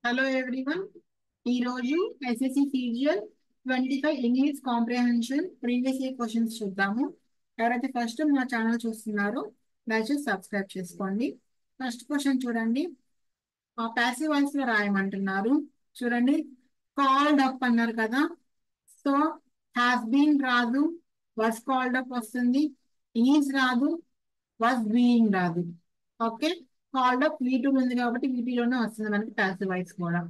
Hello everyone. ఈరోజు SSC CGL 25 English comprehension previous year questions చూద్దాము. ఎవరైతే ఫస్ట్ మా ఛానల్ చూస్తున్నారో దయచేసి సబ్స్క్రైబ్ చేసుకోండి. ఫస్ట్ క్వశ్చన్ చూడండి. ఆ ప్యాసివ్ వాయిస్ లో రాయమంటున్నారు. చూడండి, కాల్డ్ అప్ అన్నారు కదా. సో హ్యాస్ బీన్ రాదు, వాస్ కాల్డ్ అప్ వస్తుంది. ఈజ్ రాదు, వాస్ బీయింగ్ రాదు. ఓకే, కాల్డ్ అప్ వీటూ ఉంది కాబట్టి వీటిలోనే వస్తుంది మనకి ప్యాసివ్ వాయిస్ కూడా.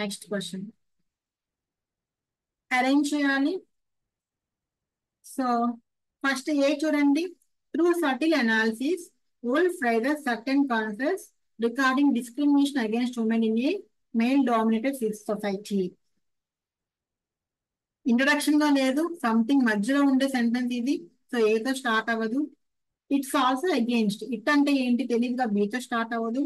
నెక్స్ట్ క్వశ్చన్ అరేంజ్ చేయాలి. సో ఫస్ట్ ఏ చూడండి. Through subtle analysis Wolf raised certain concerns regarding discrimination against women in a male-dominated society. Introduction గా లేదు, సంథింగ్ మధ్యలో ఉండే సెంటెన్స్ ఇది. సో ఏతో స్టార్ట్ అవ్వదు. It's also against. ఇట్ అంటే ఏంటి తెలియదుగా, బీతో స్టార్ట్ అవ్వదు.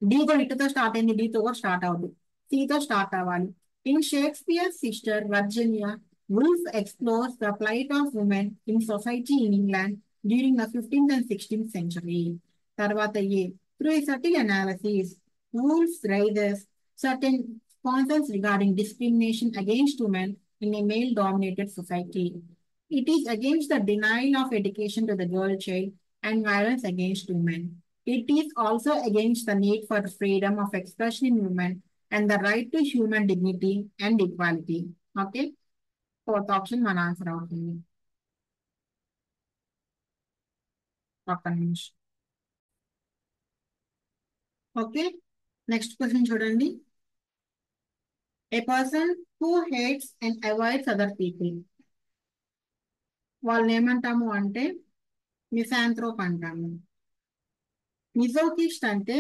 డి కూడా ఇటుతో స్టార్ట్ అయింది, డితో కూడా స్టార్ట్ అవ్వదు, సితో స్టార్ట్ అవ్వాలి. In Shakespeare sister Virginia, Woolf explores the plight of women in society in England during the 15th and 16th century. తర్వాత ఏ through a subtle analysis, Woolf raises certain concerns regarding discrimination against women in a male-dominated society. It is against the denial of education to the girl child and violence against women. It is also against the need for freedom of expression in women and the right to human dignity and equality. Okay, fourth option మన answer అవుతుంది. ఒక్క నిమిషం. Okay, next question చూడండి. A person who hates and avoids other people, వాళ్ళని ఏమంటాము అంటే మిసాంథ్రోప్ అంటాము. మిజోకిస్ట్ అంటే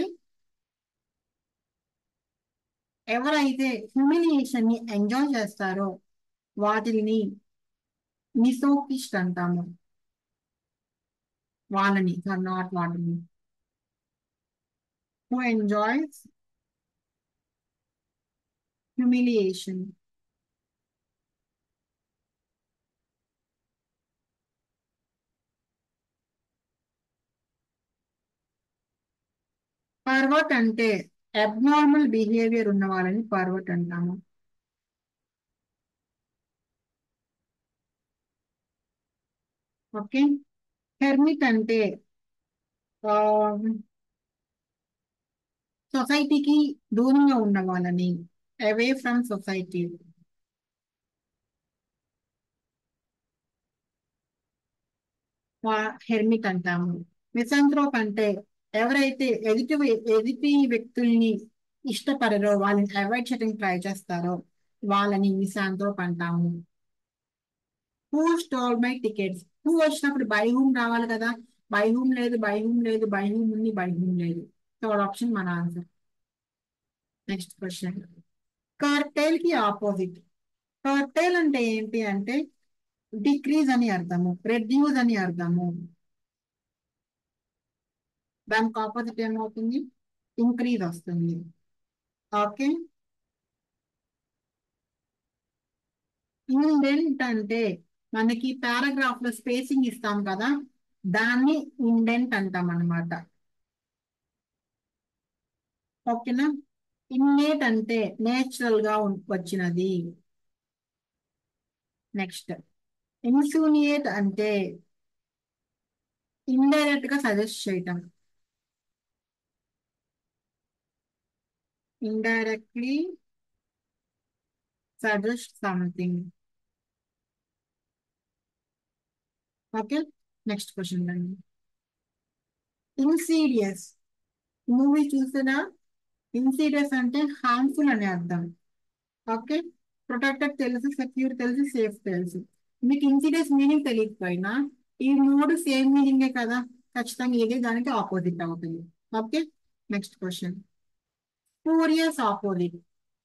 ఎవరైతే హ్యూమిలియేషన్ ని ఎంజాయ్ చేస్తారో వాటిని మిసోకిస్ట్ అంటాము. వాళ్ళని, నాట్ వాటిని. Who enjoys humiliation. పర్వర్ట్ అంటే అబ్నార్మల్ బిహేవియర్ ఉన్న వాళ్ళని పర్వర్ట్ అంటాము. ఓకే, హెర్మిట్ అంటే సొసైటీకి దూరంగా ఉన్న వాళ్ళని, అవే ఫ్రమ్ సొసైటీ. హెర్మిట్ అంటాము. మిసాంథ్రోప్ అంటే ఎవరైతే ఎదుటి వ్యక్తుల్ని ఇష్టపడరో, వాళ్ళని అవాయిడ్ చేయడానికి ట్రై చేస్తారో వాళ్ళని మిసాంథ్రోప్ అంటాము. Who stole my tickets, who వచ్చినప్పుడు బై హూమ్ రావాలి కదా. బై హూమ్ లేదు, బై హూమ్ లేదు, బై హూమ్ ఉంది, బై హూమ్ లేదు. థర్డ్ ఆప్షన్ మన ఆన్సర్. నెక్స్ట్ క్వశ్చన్, కార్టెల్ కి ఆపోజిట్. కార్టెల్ అంటే ఏంటి అంటే డిక్రీజ్ అని అర్థము, రెడ్యూస్ అని అర్థము. దానికి ఆపోజిట్ ఏమవుతుంది, ఇంక్రీజ్ వస్తుంది. ఓకే, ఇండెంట్ అంటే మనకి పారాగ్రాఫ్ లో స్పేసింగ్ ఇస్తాం కదా, దాన్ని ఇండెంట్ అంటాం అన్నమాట. ఓకేనా. ఇన్నేట్ అంటే నేచురల్ గా వచ్చినది. నెక్స్ట్, ఇన్సూనియేట్ అంటే ఇండైరెక్ట్ గా సజెస్ట్ చేయటం, indirectly suggest something. Okay, next question రండి. ఇన్సీడియస్, మూవీ చూసినా ఇన్సీడియస్ అంటే హార్మ్ఫుల్ అని అర్థం. ఓకే, ప్రొటెక్టెడ్ తెలుసు, సెక్యూర్ తెలుసు, సేఫ్ తెలుసు. మీకు ఇన్సీడియస్ మీనింగ్ తెలియకపోయినా ఈ మూడు సేమ్ మీనింగే కదా, ఖచ్చితంగా ఇదే దానికి ఆపోజిట్ అవుతుంది. Okay, next question, spurious opposite.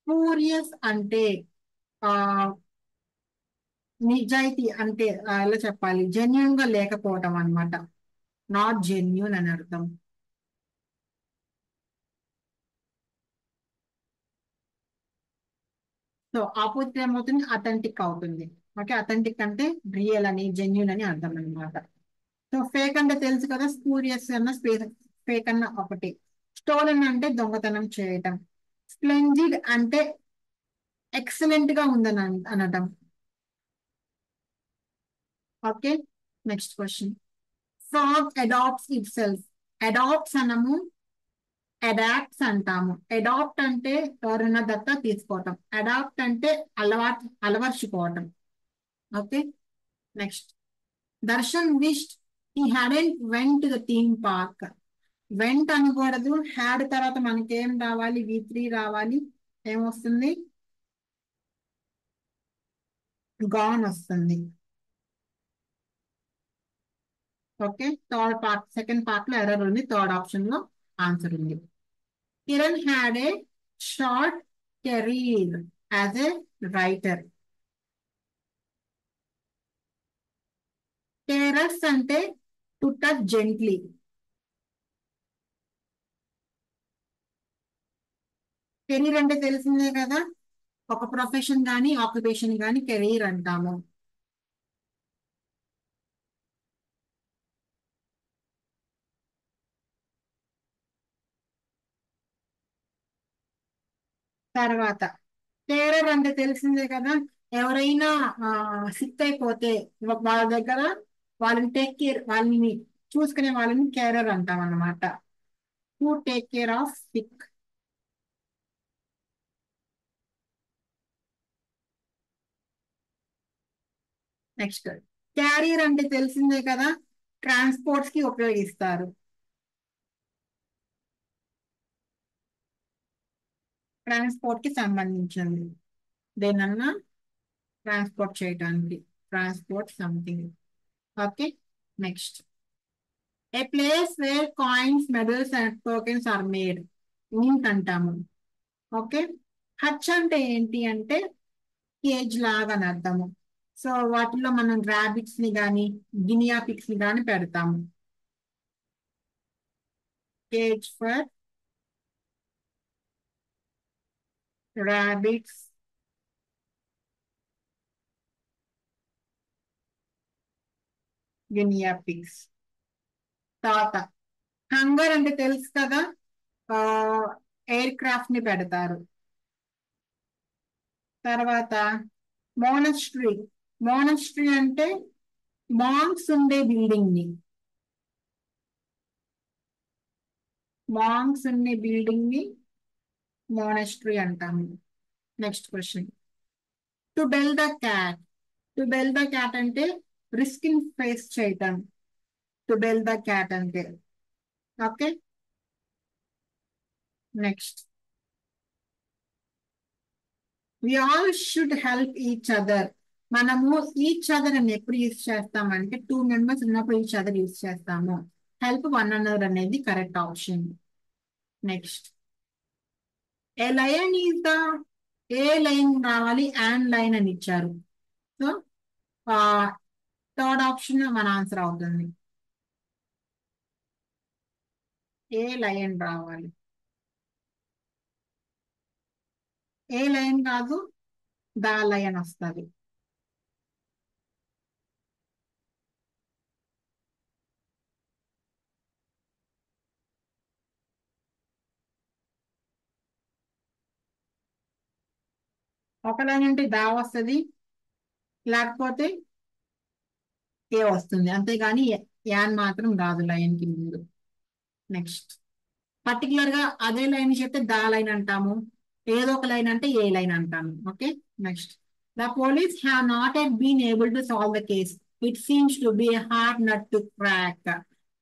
Spurious అంటే ఆ నిజాయితీ అంటే ఎలా చెప్పాలి, జెన్యున్ గా లేకపోవటం అన్నమాట. నాట్ జెన్యున్ అని అర్థం. సో ఆపోజిట్ ఏమవుతుంది, అథెంటిక్ అవుతుంది. ఓకే, అథెంటిక్ అంటే రియల్ అని, జెన్యున్ అని అర్థం అనమాట. సో ఫేక్ అంటే తెలుసు కదా, స్పూరియస్ అన్న ఫేక్ అన్న ఒకటి. స్టోలన్ అంటే దొంగతనం చేయటం, స్ప్లెండిడ్ అంటే ఎక్సలెంట్ గా ఉందని అనటం. Okay, next question. Frog adapts itself. Adapts అనము, అడాప్ట్స్ అంటాము. అడాప్ట్ అంటే ఎవరైనా దత్త తీసుకోవటం, అడాప్ట్ అంటే అలవర్చుకోవటం. Okay, next. Darshan wished he hadn't went to the theme park. Went అనకూడదు, హ్యాడ్ తర్వాత మనకేం రావాలి, V3 రావాలి. ఏమొస్తుంది? గాన్ వస్తుంది. Okay, third part, second part లో ఎర్రర్ ఉంది, థర్డ్ ఆప్షన్ లో ఆన్సర్ ఉంది. Kiran had a short career as a writer. Caress అంటే టు టచ్ జెంట్లీ. కెరీర్ అంటే తెలిసిందే కదా, ఒక ప్రొఫెషన్ కానీ ఆక్యుపేషన్ కానీ కెరీర్ అంటాము. తర్వాత కేరర్ అంటే తెలిసిందే కదా, ఎవరైనా సిక్ అయిపోతే వాళ్ళ దగ్గర వాళ్ళని టేక్ కేర్, వాళ్ళని చూసుకునే వాళ్ళని కేరర్ అంటాం అన్నమాట. Who take care of sick. Next, carrier అంటే తెలిసిందే కదా, ట్రాన్స్పోర్ట్స్ కి ఉపయోగిస్తారు. ట్రాన్స్పోర్ట్ కి సంబంధించింది, దేనన్నా ట్రాన్స్పోర్ట్ చేయడానికి, transport something. Okay, next. A place where coins, medals and tokens are made. Mint అంటాము. ఓకే, హచ్ అంటే ఏంటి అంటే కేజ్ లాగా అని అర్థము. సో వాటిలో మనం ర్యాబిట్స్ ని కానీ గినియా పిగ్స్ ని కానీ పెడతాము. Cage for rabbits, guinea pigs. తర్వాత హంగర్ అంటే తెలుసు కదా, ఎయిర్ క్రాఫ్ట్ ని పెడతారు. తర్వాత మోనస్ట్రీ. మోనస్ట్రీ అంటే మాంక్స్ ఉండే బిల్డింగ్ ని, మాంక్స్ ఉండే బిల్డింగ్ ని మోనస్ట్రీ అంటాము. Next question. To bell the cat. To bell the cat అంటే రిస్క్ ని ఫేస్ చేయటం. టు బెల్ ద క్యాట్ అంటే. Okay, next. We all should help each other. మనము ఈచ్ అదర్ అని ఎప్పుడు యూజ్ చేస్తామంటే 2 మెంబర్స్ ఉన్నప్పుడు ఈచ్ అదర్ యూజ్ చేస్తాము. హెల్ప్ వన్ అనదర్ అనేది correct option. Next. A lion is the. A line రావాలి, and line అని ఇచ్చారు. సో థర్డ్ ఆప్షన్ మన ఆన్సర్ అవుతుంది. ఏ లయన్ రావాలి. ఏ లయన్ కాదు, ద లయన్ వస్తుంది. ఒక లైన్ అంటే దా వస్తుంది, లేకపోతే ఏ వస్తుంది, అంతేగాని యాన్ మాత్రం రాదు లైన్ కి ముందు. నెక్స్ట్. పర్టికులర్ గా అదే లైన్ చెప్తే దా లైన్ అంటాము, ఏదో ఒక లైన్ అంటే ఏ లైన్ అంటాము. Okay, next. The police have not at been able to solve the case. It seems to be hard nut to crack.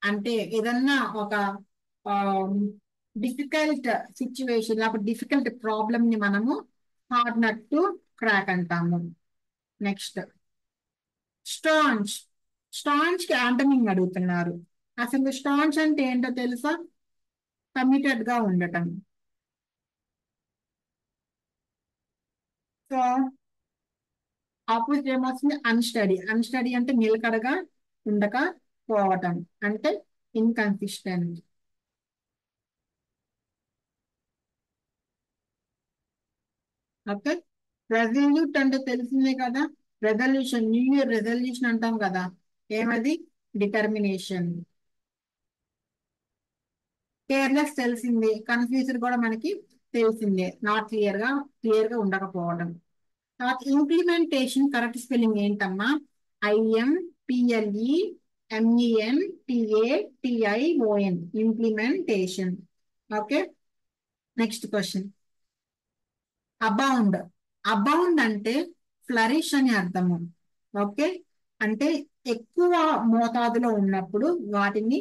అంటే ఏదన్నా ఒక డిఫికల్ట్ సిచ్యువేషన్, లేకపోతే డిఫికల్ట్ ప్రాబ్లమ్ ని మనము హార్డ్ నట్ టు క్రాక్ అంటాము. Next. Staunch. Staunch కి antonym అడుగుతున్నారు. అసలు స్టాంచ్ అంటే ఏంటో తెలుసా? కమిటెడ్ గా ఉండటం. సో ఆపోజిట్ ఏమొస్తుంది? అన్స్టడీ. అన్స్టడీ అంటే నిలకడగా ఉండక పోవటం, అంటే ఇన్కన్సిస్టెంట్. ఓకే, రెజల్యూట్ అంటే తెలిసిందే కదా, రెజల్యూషన్, న్యూ ఇయర్ రెజల్యూషన్ అంటాం కదా, ఏమది? డిటర్మినేషన్. కేర్లెస్ తెలిసింది, కన్ఫ్యూజన్ కూడా మనకి తెలిసిందే, నాట్ క్లియర్ గా ఉండకపోవడం. తర్వాత ఇంప్లిమెంటేషన్ కరెక్ట్ స్పెల్లింగ్ ఏంటమ్మా? IMPLEMENTATION, implementation. Okay, next question. Abound. Abound అంటే ఫ్లరిష్ అని అర్థము. ఓకే, అంటే ఎక్కువ మోతాదులో ఉన్నప్పుడు వాటిని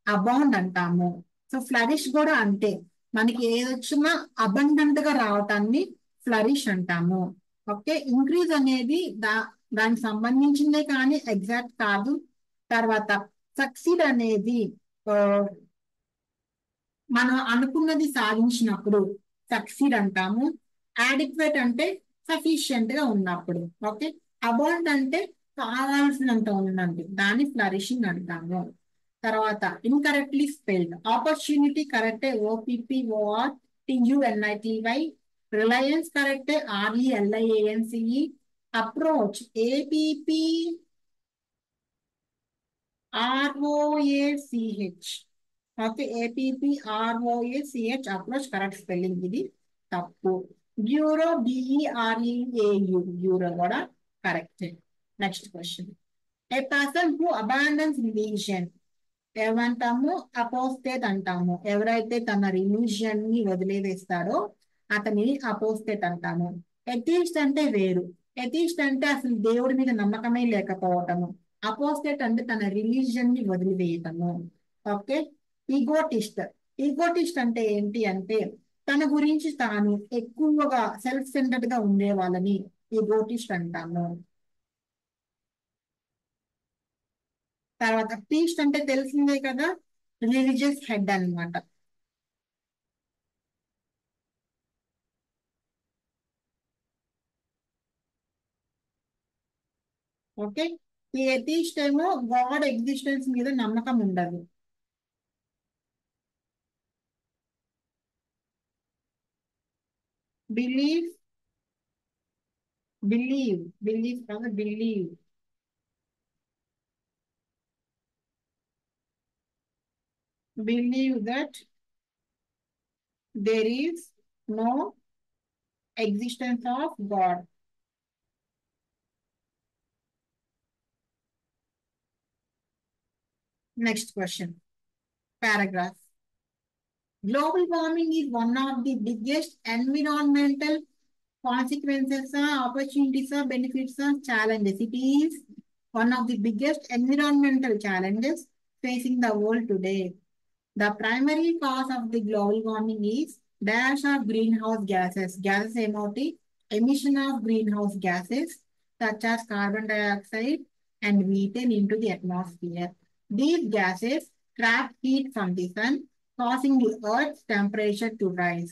అబౌండ్ అంటాము. సో ఫ్లరిష్ కూడా అంతే, మనకి ఏదొచ్చినా అబండెంట్ గా రావటాన్ని ఫ్లరిష్ అంటాము. ఓకే, ఇంక్రీజ్ అనేది దానికి సంబంధించిందే కానీ ఎగ్జాక్ట్ కాదు. తర్వాత సక్సీడ్ అనేది ఆ, మనం అనుకున్నది సాధించినప్పుడు సక్సీడ్ అంటాము. యాడిక్వేట్ అంటే సఫిషియెంట్ గా ఉన్నప్పుడు. ఓకే, అబౌండ్ అంటే కావాల్సినంత ఉందండి, దాన్ని ఫ్లరిషింగ్ అంటాము. తర్వాత ఇన్కరెక్ట్లీ స్పెల్డ్. ఆపర్చునిటీ కరెక్టే, OPPORTUNITY. రిలయన్స్ కరెక్టే, RELIANCE. Approach, APPROACH. Okay, APPROACH, approach correct spelling, ఇది తప్పు. బ్యూరో, BEREAU, బ్యూరో కూడా correct. Next question. A person who abandons religion ఏమంటాము? అపోస్టేట్ అంటాము. ఎవరైతే తన రిలీజియన్ ని వదిలేవేస్తాడో అతనిని అపోస్టేట్ అంటాము. ఎథీస్ట్ అంటే వేరు. ఎథీస్ట్ అంటే అసలు దేవుడి మీద నమ్మకమే లేకపోవటము. అపోస్టేట్ అంటే తన రిలీజియన్ ని వదిలివేయటము. ఓకే, ఈగోటిస్ట్. ఈగోటిస్ట్ అంటే ఏంటి అంటే తన గురించి తాను ఎక్కువగా సెల్ఫ్ సెంటర్డ్ గా ఉండే వాళ్ళని ఈగోటిస్ట్ అంటాము. తర్వాత ప్రీస్ట్ అంటే తెలిసిందే కదా, రిలీజియస్ హెడ్ అన్నమాట. ఓకే, ఈ ఎథీస్ట్ ఏమో గాడ్ ఎగ్జిస్టెన్స్ మీద నమ్మకం ఉండదు. బిలీవ్, బిలీవ్ కాదు, believe that there is no existence of god. Next question, paragraph. Global warming is one of the biggest environmental consequences, opportunities, benefits, challenges. It is one of the biggest environmental challenges facing the world today. The primary cause of the global warming is dash of greenhouse gases. Gases emoti, emission of greenhouse gases such as carbon dioxide and methane into the atmosphere. These gases trap heat from the sun, causing the Earth's temperature to rise.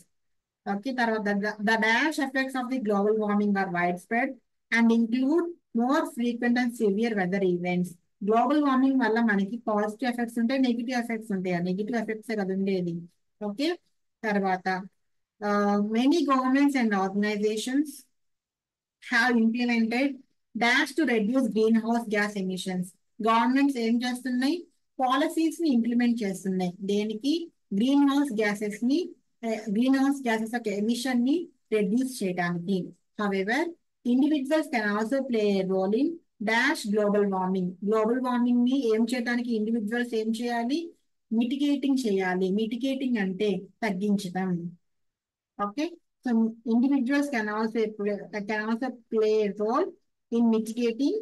Okay, the dash effects of the global warming are widespread and include more frequent and severe weather events. Global warming వల్ల మనకి positive effects ఉంటాయి, negative effects ఉంటాయి. ఆ negative effects కదా ఉండేది. Okay, తర్వాత many governments and organisations have implemented dash to reduce greenhouse gas emissions. Governments ఏం చేస్తున్నాయి? పాలసీస్ ని ఇంప్లిమెంట్ చేస్తున్నాయి. దేనికి? గ్రీన్ హౌస్ గ్యాసెస్ యొక్క ఎమిషన్ ని రెడ్యూస్ చేయడానికి. However individuals can also play a role in dash global warming. Global warming ని ఏం చేయడానికి ఇండివిజువల్స్ ఏం చేయాలి? మిటిగేటింగ్ చేయాలి. మిటిగేటింగ్ అంటే తగ్గించడం. Okay, so individuals can also play a role in mitigating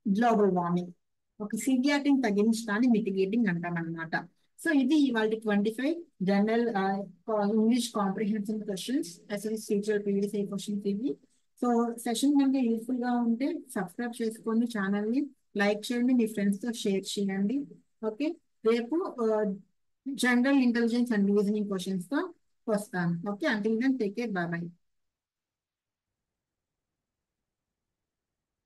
global warming. Okay, సివియారిటీని తగ్గించడాన్ని మిటిగేటింగ్ అంటాం అనమాట. సో ఇది ఇవాళ 25 general English comprehension questions, SS teacher previous questions ఇవి. సో సెషన్ కనుక యూస్ఫుల్ గా ఉంటే సబ్స్క్రైబ్ చేసుకోండి, ఛానల్ ని లైక్ చేయండి, మీ ఫ్రెండ్స్ తో షేర్ చేయండి. ఓకే, రేపు general intelligence and reasoning questions తో వస్తాను. Okay, until then take care, bye bye.